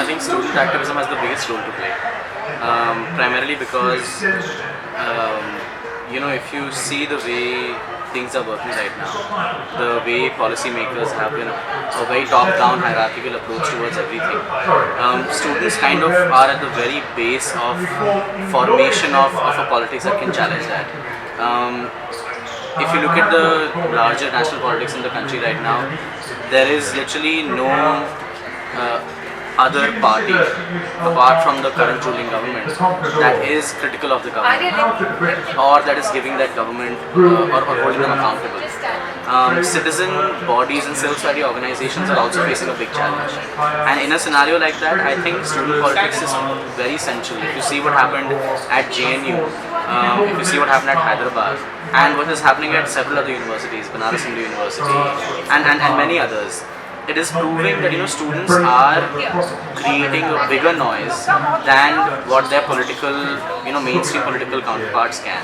I think student activism has the biggest role to play. Primarily because, if you see the way things are working right now, the way policymakers have a very top-down hierarchical approach towards everything. Students kind of are at the very base of formation of a politics that can challenge that. If you look at the larger national politics in the country right now, there is literally no other party apart from the current ruling government that is critical of the government or that is giving that government or holding them accountable. Citizen bodies and civil society organizations are also facing a big challenge, and in a scenario like that, I think student politics is very essential. If you see what happened at JNU, if you see what happened at Hyderabad, and what is happening at several other universities, Banaras Hindu University and many others, it is proving that students are creating a bigger noise than what their political, mainstream political counterparts can.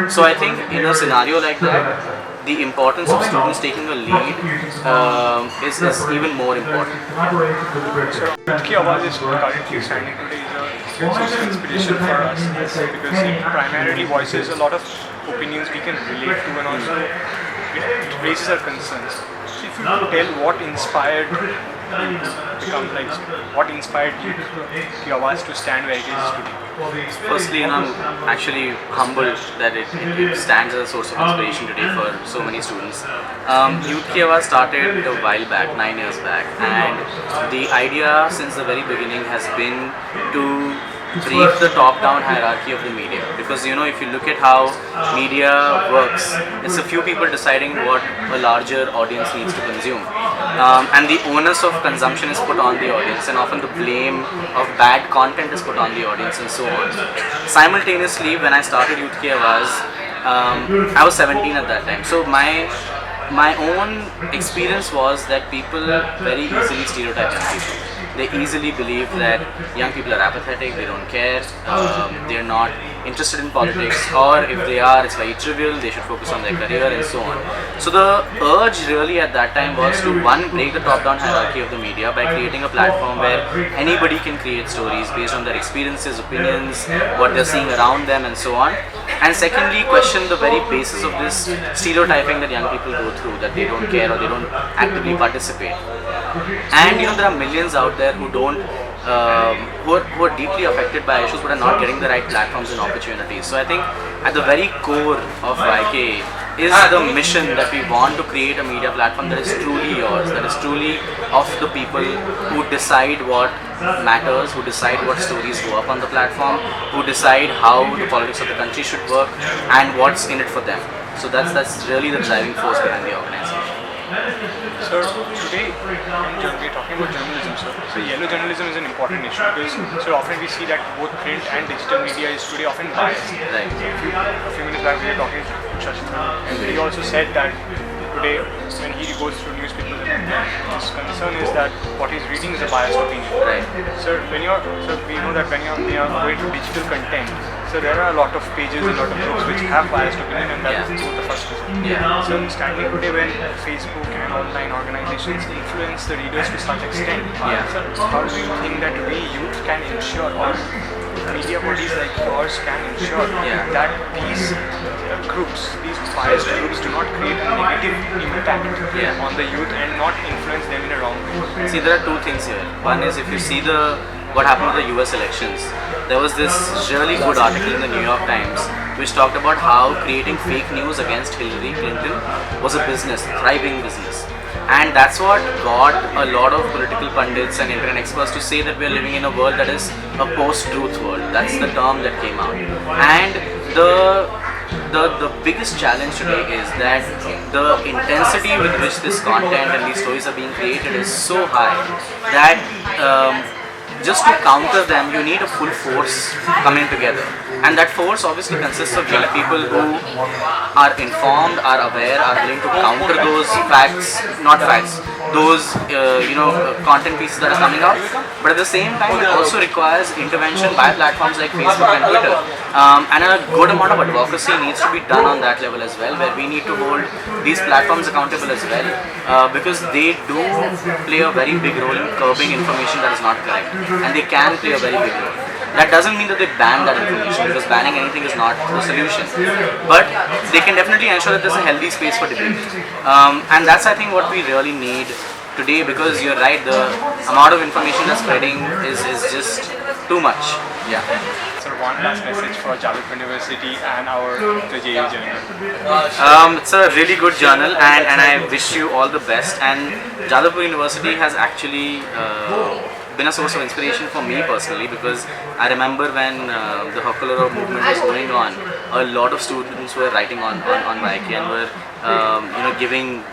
So I think in a scenario like that, the importance of students taking a lead is even more important. So Youth Ki Awaaz is currently standing today is a source of inspiration for us because it primarily voices a lot of opinions we can relate to, and also it raises our concerns. So if you could tell what inspired you to become like, what inspired Youth Ki Awaaz to stand where it is today? Firstly, I'm actually humbled that it stands as a source of inspiration today for so many students. Youth Ki Awaaz started a while back, 9 years back, and the idea since the very beginning has been to break the top-down hierarchy of the media, because if you look at how media works, it's a few people deciding what a larger audience needs to consume, and the onus of consumption is put on the audience, and often the blame of bad content is put on the audience, and so on. Simultaneously, when I started Youth Ki Awaaz, I was 17 at that time, so my own experience was that people very easily stereotype young people. They easily believe that young people are apathetic, they don't care, they're not interested in politics, or if they are, it's very trivial, they should focus on their career and so on. So the urge really at that time was to, one, break the top-down hierarchy of the media by creating a platform where anybody can create stories based on their experiences, opinions, what they're seeing around them and so on. And secondly, question the very basis of this stereotyping that young people go through, that they don't care or they don't actively participate. And there are millions out there who don't, who are deeply affected by issues but are not getting the right platforms and opportunities. So I think at the very core of YK is the mission that we want to create a media platform that is truly yours, that is truly of the people who decide what matters, who decide what stories go up on the platform, who decide how the politics of the country should work and what's in it for them. So that's really the driving force behind the organization. Sir, today we're talking about journalism, sir. So yellow journalism is an important issue because so often we see that both print and digital media is today often biased. Right. A few minutes back we were talking to Shashikant, and he also said that today when he goes through newspapers, his concern is that what he's reading is a biased opinion. Right. Sir, we know that when you're going to digital content, so there are a lot of pages, a lot of books which have biased opinion, and that is both the first reason. Yeah. So standing today when Facebook and online organizations influence the readers to such extent, so how do you think that we youth can ensure, or media bodies like yours can ensure that these groups, these biased groups do not create a negative impact on the youth and not influence them in a wrong way? See, there are two things here. One is, if you see what happened with the US elections, there was this really good article in the New York Times which talked about how creating fake news against Hillary Clinton was a business, a thriving business. And that's what got a lot of political pundits and internet experts to say that we're living in a world that is a post-truth world. That's the term that came out. And the biggest challenge today is that the intensity with which this content and these stories are being created is so high that just to counter them, you need a full force coming together. And that force obviously consists of young people who are informed, are aware, are willing to counter those facts, not facts, those content pieces that are coming out. But at the same time, it also requires intervention by platforms like Facebook and Twitter, and a good amount of advocacy needs to be done on that level as well, where we need to hold these platforms accountable as well, because they do play a very big role in curbing information that is not correct, and they can play a very big role. That doesn't mean that they ban that information, because banning anything is not the solution. But they can definitely ensure that there's a healthy space for debate. And that's, I think, what we really need today, because you're right, the amount of information that's spreading is just too much. Yeah. So one last message for Jadavpur University and the JU journal. It's a really good journal, and I wish you all the best. And Jadavpur University has actually been a source of inspiration for me personally, because I remember when the Hakkaloro movement was going on, a lot of students were writing on YK and were giving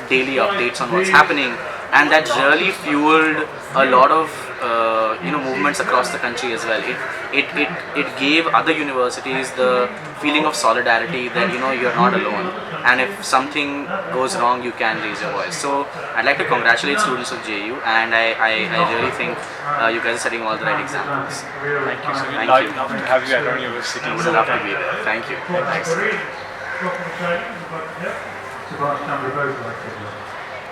daily updates on what's happening, and that really fueled a lot of movements across the country as well. It gave other universities the feeling of solidarity that you're not alone, and if something goes wrong, you can raise your voice. So I'd like to congratulate students of JU, and I really think you guys are setting all the right examples. Thank you. So we'd Thank love you. to have you at our university. I would love to be there. Thank you. Thanks. Subhash Chandra Bose lectured.